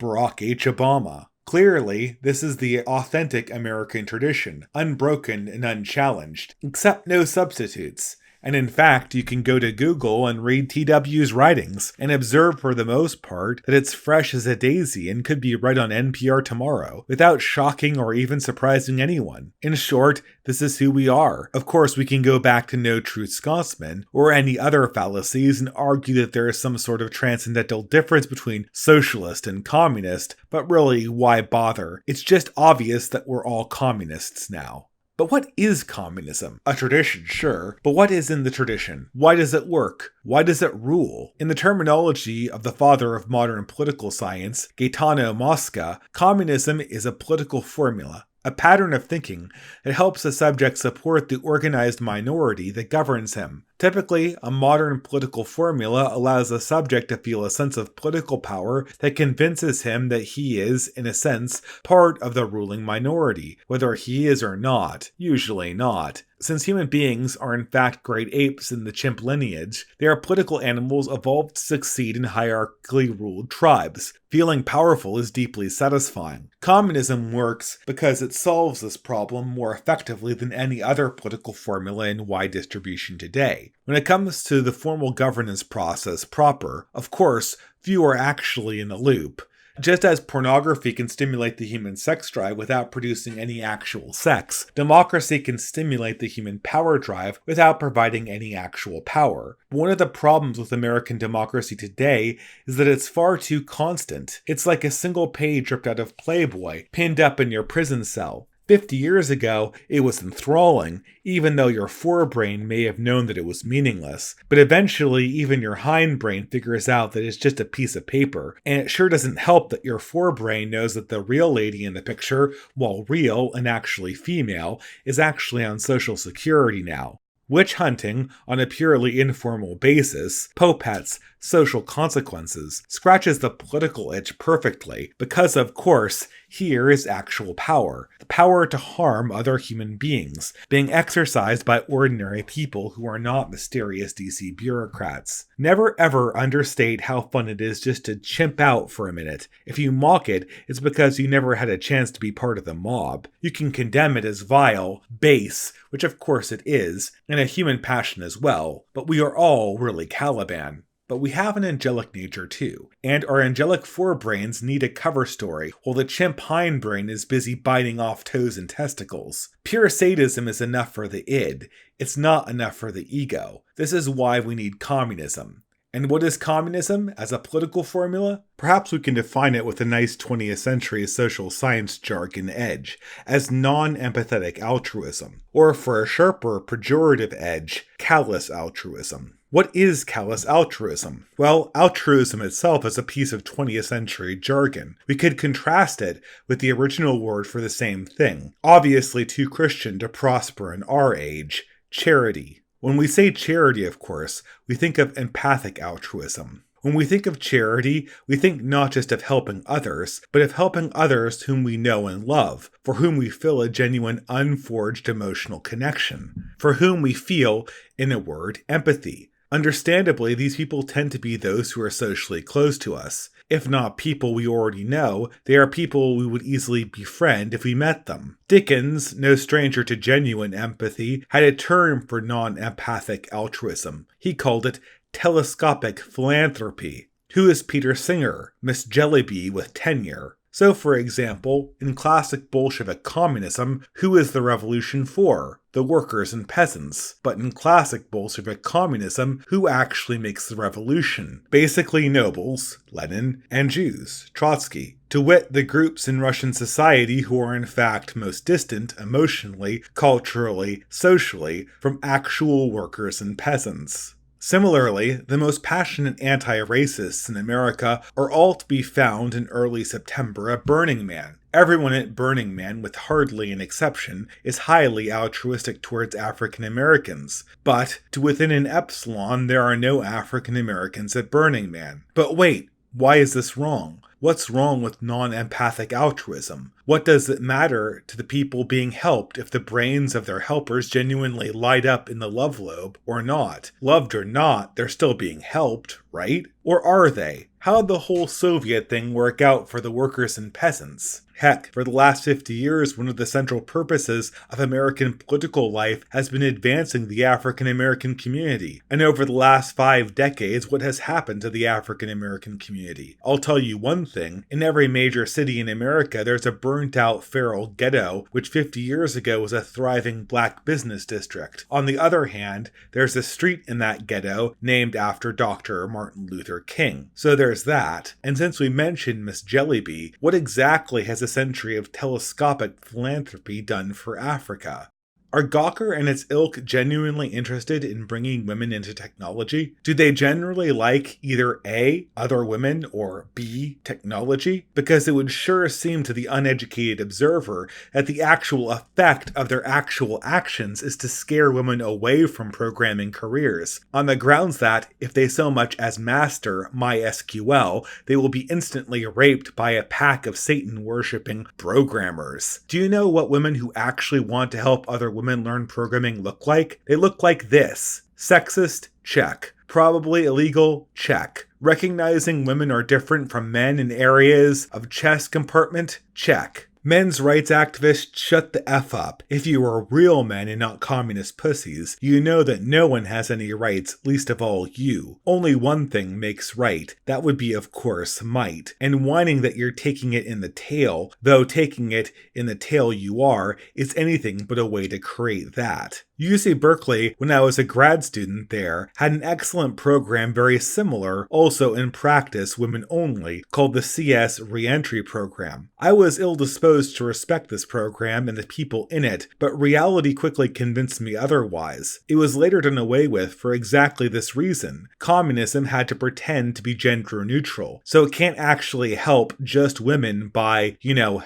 Barack H. Obama. Clearly, this is the authentic American tradition, unbroken and unchallenged, except no substitutes. And in fact, you can go to Google and read TW's writings and observe for the most part that it's fresh as a daisy and could be read on NPR tomorrow without shocking or even surprising anyone. In short, this is who we are. Of course, we can go back to No Truth Scotsman or any other fallacies and argue that there is some sort of transcendental difference between socialist and communist, but really, why bother? It's just obvious that we're all communists now. But what is communism? A tradition, sure, but what is in the tradition? Why does it work? Why does it rule? In the terminology of the father of modern political science, Gaetano Mosca, communism is a political formula, a pattern of thinking that helps the subject support the organized minority that governs him. Typically, a modern political formula allows the subject to feel a sense of political power that convinces him that he is, in a sense, part of the ruling minority, whether he is or not, usually not. Since human beings are in fact great apes in the chimp lineage, they are political animals evolved to succeed in hierarchically ruled tribes. Feeling powerful is deeply satisfying. Communism works because it solves this problem more effectively than any other political formula in wide distribution today. When it comes to the formal governance process proper, of course, few are actually in the loop. Just as pornography can stimulate the human sex drive without producing any actual sex, democracy can stimulate the human power drive without providing any actual power. One of the problems with American democracy today is that it's far too constant. It's like a single page ripped out of Playboy, pinned up in your prison cell. 50 years ago, it was enthralling, even though your forebrain may have known that it was meaningless. But eventually, even your hindbrain figures out that it's just a piece of paper, and it sure doesn't help that your forebrain knows that the real lady in the picture, while real and actually female, is actually on Social Security now. Witch hunting, on a purely informal basis, popets, social consequences, scratches the political itch perfectly, because of course, here is actual power. The power to harm other human beings, being exercised by ordinary people who are not mysterious DC bureaucrats. Never ever understate how fun it is just to chimp out for a minute. If you mock it, it's because you never had a chance to be part of the mob. You can condemn it as vile, base, which of course it is, and a human passion as well, but we are all really Caliban. But we have an angelic nature too, and our angelic forebrains need a cover story, while the chimp hindbrain is busy biting off toes and testicles. Pure sadism is enough for the id, it's not enough for the ego. This is why we need communism. And what is communism as a political formula? Perhaps we can define it with a nice 20th century social science jargon edge, as non-empathetic altruism, or for a sharper pejorative edge, callous altruism. What is callous altruism? Well, altruism itself is a piece of 20th century jargon. We could contrast it with the original word for the same thing, obviously too Christian to prosper in our age, charity. When we say charity, of course, we think of empathic altruism. When we think of charity, we think not just of helping others, but of helping others whom we know and love, for whom we feel a genuine unforged emotional connection, for whom we feel, in a word, empathy. Understandably, these people tend to be those who are socially close to us. If not people we already know, they are people we would easily befriend if we met them. Dickens, no stranger to genuine empathy, had a term for non-empathic altruism. He called it telescopic philanthropy. Who is Peter Singer, Miss Jellyby with tenure? So, for example, in classic Bolshevik communism, who is the revolution for? The workers and peasants. But in classic Bolshevik communism, who actually makes the revolution? Basically nobles, Lenin, and Jews, Trotsky. To wit, the groups in Russian society who are in fact most distant, emotionally, culturally, socially, from actual workers and peasants. Similarly, the most passionate anti-racists in America are all to be found in early September at Burning Man. Everyone at Burning Man, with hardly an exception, is highly altruistic towards African Americans. But, to within an epsilon, there are no African Americans at Burning Man. But wait, why is this wrong? What's wrong with non-empathic altruism? What does it matter to the people being helped if the brains of their helpers genuinely light up in the love lobe or not? Loved or not, they're still being helped, right? Or are they? How'd the whole Soviet thing work out for the workers and peasants? Heck, for the last 50 years, one of the central purposes of American political life has been advancing the African American community. And over the last 5 decades, what has happened to the African American community? I'll tell you one thing, in every major city in America, there's a burnt-out feral ghetto, which 50 years ago was a thriving black business district. On the other hand, there's a street in that ghetto named after Dr. Martin Luther King. So there's that. And since we mentioned Miss Jellyby, what exactly has a century of telescopic philanthropy done for Africa? Are Gawker and its ilk genuinely interested in bringing women into technology? Do they generally like either A, other women, or B, technology? Because it would sure seem to the uneducated observer that the actual effect of their actual actions is to scare women away from programming careers, on the grounds that, if they so much as master MySQL, they will be instantly raped by a pack of Satan-worshipping programmers. Do you know what women who actually want to help other women learn programming look like? They look like this. Sexist? Check. Probably illegal? Check. Recognizing women are different from men in areas of chest compartment? Check. Men's rights activists, shut the F up. If you are real men and not communist pussies, you know that no one has any rights, least of all you. Only one thing makes right. That would be, of course, might. And whining that you're taking it in the tail, though taking it in the tail you are, is anything but a way to create that. UC Berkeley, when I was a grad student there, had an excellent program very similar, also in practice women only, called the CS Reentry Program. I was ill-disposed to respect this program and the people in it, but reality quickly convinced me otherwise. It was later done away with for exactly this reason. Communism had to pretend to be gender neutral, so it can't actually help just women by,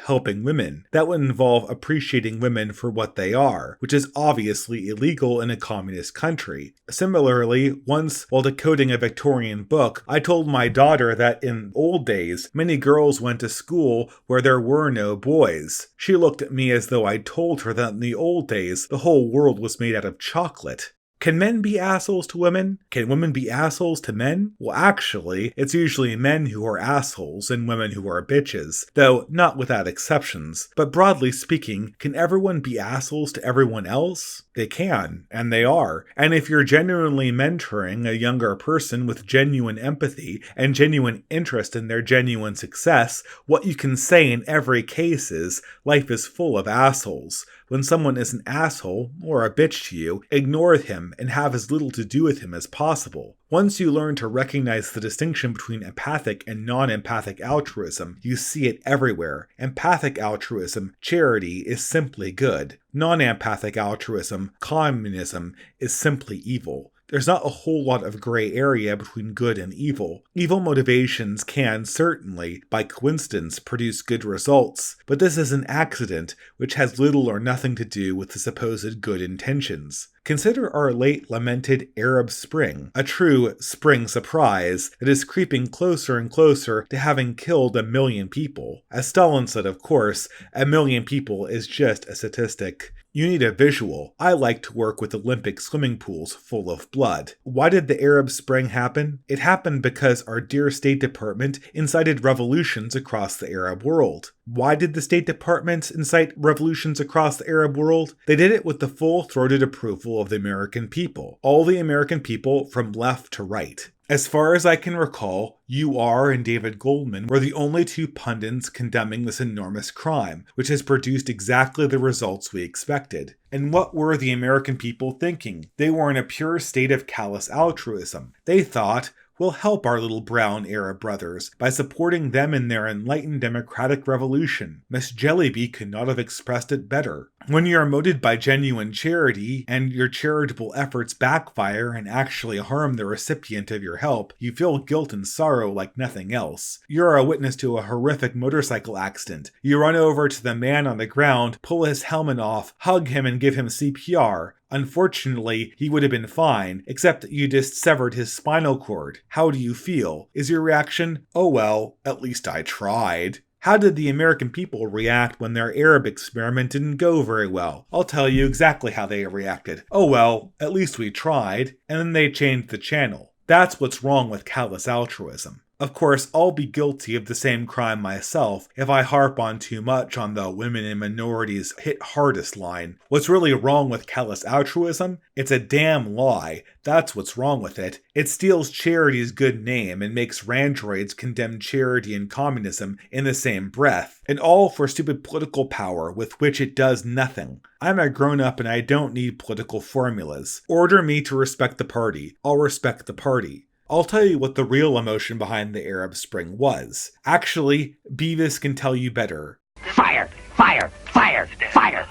helping women. That would involve appreciating women for what they are, which is obviously illegal in a communist country. Similarly, once while decoding a Victorian book, I told my daughter that in old days, many girls went to school where there were no boys. She looked at me as though I'd told her that in the old days, the whole world was made out of chocolate. Can men be assholes to women? Can women be assholes to men? Well, actually, it's usually men who are assholes and women who are bitches, though not without exceptions. But broadly speaking, can everyone be assholes to everyone else? They can, and they are. And if you're genuinely mentoring a younger person with genuine empathy and genuine interest in their genuine success, what you can say in every case is, life is full of assholes. When someone is an asshole, or a bitch to you, ignore him and have as little to do with him as possible. Once you learn to recognize the distinction between empathic and non-empathic altruism, you see it everywhere. Empathic altruism, charity, is simply good. Non-empathic altruism, communism, is simply evil. There's not a whole lot of gray area between good and evil. Evil motivations can, certainly, by coincidence, produce good results, but this is an accident which has little or nothing to do with the supposed good intentions. Consider our late lamented Arab Spring, a true spring surprise that is creeping closer and closer to having killed 1 million people. As Stalin said, of course, 1 million people is just a statistic. You need a visual. I like to work with Olympic swimming pools full of blood. Why did the Arab Spring happen? It happened because our dear State Department incited revolutions across the Arab world. Why did the State Department incite revolutions across the Arab world? They did it with the full-throated approval of the American people. All the American people from left to right. As far as I can recall, UR and David Goldman were the only two pundits condemning this enormous crime, which has produced exactly the results we expected. And what were the American people thinking? They were in a pure state of callous altruism. They thought, we'll help our little brown Arab brothers by supporting them in their enlightened democratic revolution. Miss Jellyby could not have expressed it better. When you're motivated by genuine charity, and your charitable efforts backfire and actually harm the recipient of your help, you feel guilt and sorrow like nothing else. You're a witness to a horrific motorcycle accident. You run over to the man on the ground, pull his helmet off, hug him and give him CPR. Unfortunately, he would have been fine, except that you just severed his spinal cord. How do you feel? Is your reaction, oh well, at least I tried? How did the American people react when their Arab experiment didn't go very well? I'll tell you exactly how they reacted. Oh well, at least we tried, and then they changed the channel. That's what's wrong with callous altruism. Of course, I'll be guilty of the same crime myself if I harp on too much on the women and minorities hit hardest line. What's really wrong with callous altruism? It's a damn lie. That's what's wrong with it. It steals charity's good name and makes randroids condemn charity and communism in the same breath. And all for stupid political power with which it does nothing. I'm a grown-up and I don't need political formulas. Order me to respect the party. I'll respect the party. I'll tell you what the real emotion behind the Arab Spring was. Actually, Beavis can tell you better. Fire! Fire! Fire! Fire!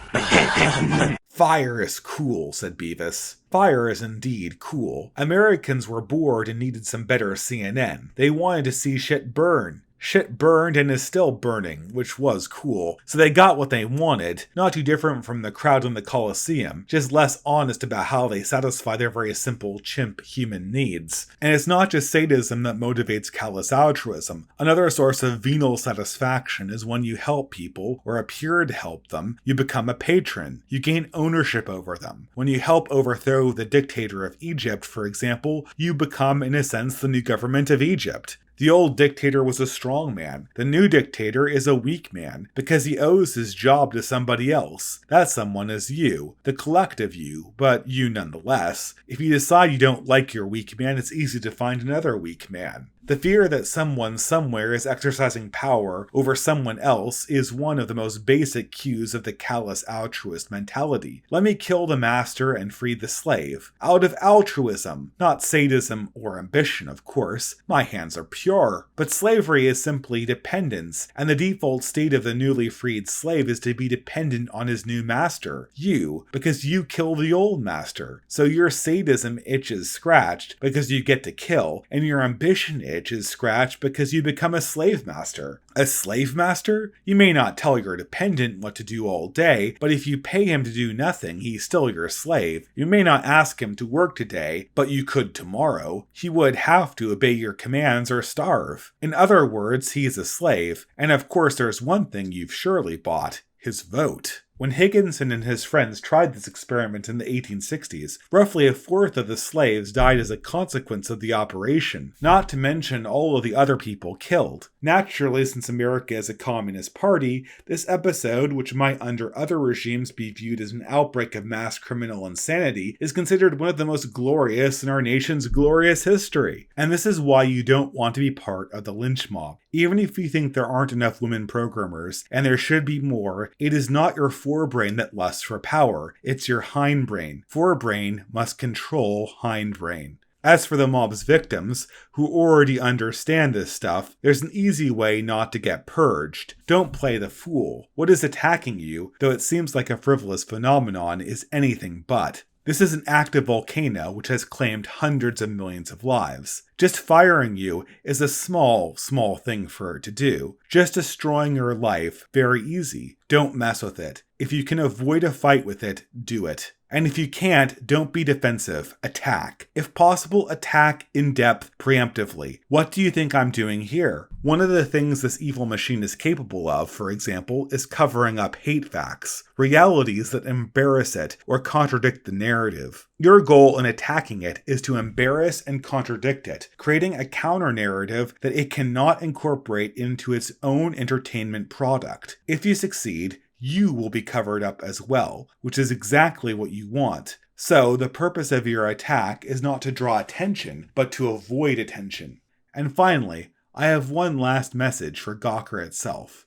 Fire is cool, said Beavis. Fire is indeed cool. Americans were bored and needed some better CNN. They wanted to see shit burn. Shit burned and is still burning, which was cool. So they got what they wanted, not too different from the crowd in the Colosseum, just less honest about how they satisfy their very simple chimp human needs. And it's not just sadism that motivates callous altruism. Another source of venal satisfaction is when you help people, or appear to help them, you become a patron. You gain ownership over them. When you help overthrow the dictator of Egypt, for example, you become, in a sense, the new government of Egypt. The old dictator was a strong man. The new dictator is a weak man, because he owes his job to somebody else. That someone is you, the collective you, but you nonetheless. If you decide you don't like your weak man, it's easy to find another weak man. The fear that someone somewhere is exercising power over someone else is one of the most basic cues of the callous altruist mentality. Let me kill the master and free the slave. Out of altruism, not sadism or ambition, of course. My hands are pure. But slavery is simply dependence, and the default state of the newly freed slave is to be dependent on his new master, you, because you kill the old master. So your sadism itch is scratched because you get to kill, and your ambition itch is scratched because you become a slave master. A slave master? You may not tell your dependent what to do all day, but if you pay him to do nothing, he's still your slave. You may not ask him to work today, but you could tomorrow. He would have to obey your commands or starve. In other words, he's a slave. And of course, there's one thing you've surely bought: his vote. When Higginson and his friends tried this experiment in the 1860s, roughly a fourth of the slaves died as a consequence of the operation, not to mention all of the other people killed. Naturally, since America is a communist party, this episode, which might under other regimes be viewed as an outbreak of mass criminal insanity, is considered one of the most glorious in our nation's glorious history. And this is why you don't want to be part of the lynch mob. Even if you think there aren't enough women programmers, and there should be more, it is not your forebrain that lusts for power, it's your hindbrain. Forebrain must control hindbrain. As for the mob's victims, who already understand this stuff, there's an easy way not to get purged. Don't play the fool. What is attacking you, though it seems like a frivolous phenomenon, is anything but. This is an active volcano which has claimed hundreds of millions of lives. Just firing you is a small thing for it to do. Just destroying your life, very easy. Don't mess with it. If you can avoid a fight with it, do it. And if you can't, don't be defensive. Attack. If possible, attack in depth, preemptively. What do you think I'm doing here? One of the things this evil machine is capable of, for example, is covering up hate facts, realities that embarrass it or contradict the narrative. Your goal in attacking it is to embarrass and contradict it, creating a counter-narrative that it cannot incorporate into its own entertainment product. If you succeed, you will be covered up as well, which is exactly what you want. So the purpose of your attack is not to draw attention, but to avoid attention. And finally, I have one last message for Gawker itself.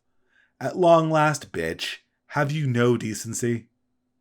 At long last, bitch, have you no decency?